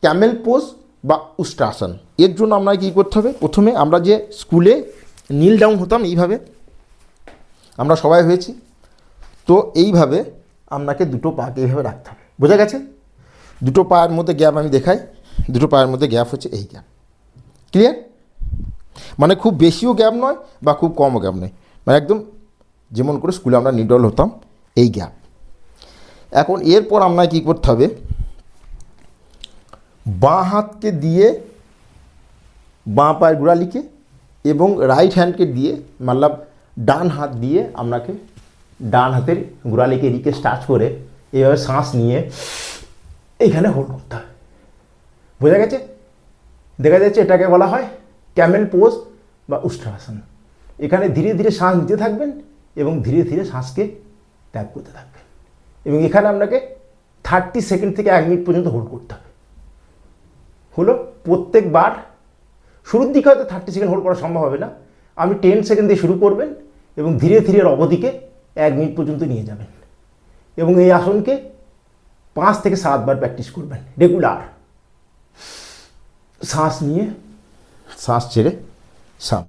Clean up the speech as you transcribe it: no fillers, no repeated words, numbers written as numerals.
Camel pose বা উষ্ট্রাসন। এর জন্য আমরা কী করতে হবে, প্রথমে আমরা যে স্কুলে নীল ডাউন হতাম এইভাবে, আমরা সবাই হয়েছি, তো এইভাবে আপনাকে দুটো পাকে এইভাবে রাখতে হবে। বোঝা গেছে? দুটো পায়ের মধ্যে গ্যাপ আমি দেখাই, দুটো পায়ের মধ্যে গ্যাপ হচ্ছে এই গ্যাপ। ক্লিয়ার? মানে খুব বেশিও গ্যাপ নয় বা খুব কমও গ্যাপ নয়, মানে একদম যেমন করে স্কুলে আমরা নিডল হতাম এই গ্যাপ। এখন এরপর আপনাকে কী করতে হবে, বাঁ হাতকে দিয়ে বাঁ পায়ের গোড়ালিকে এবং রাইট হ্যান্ডকে দিয়ে মতলব ডান হাত দিয়ে আপনাকে ডান হাতের গোড়ালিকে এদিকে স্টার্চ করে এইভাবে শ্বাস নিয়ে এইখানে হোল্ড করতে হবে। বোঝা গেছে? দেখা যাচ্ছে এটাকে বলা হয় ক্যামেল পোজ বা উষ্ট্রাসন। এখানে ধীরে ধীরে শ্বাস নিতে থাকবেন এবং ধীরে ধীরে শ্বাসকে ত্যাগ করতে থাকবেন, এবং এখানে আপনাকে 30 সেকেন্ড থেকে 1 মিনিট পর্যন্ত হোল্ড করতে হবে। হলো? প্রত্যেকবার শুরুর দিকে হয়তো 30 সেকেন্ড হোল্ড করা সম্ভব হবে না, আপনি 10 সেকেন্ড দিয়ে শুরু করবেন এবং ধীরে ধীরে অবধিকে 1 মিনিট পর্যন্ত নিয়ে যাবেন, এবং এই আসনকে 5 থেকে 7 বার প্র্যাকটিস করবেন রেগুলার। শ্বাস নিয়ে শ্বাস ছেড়ে সাম।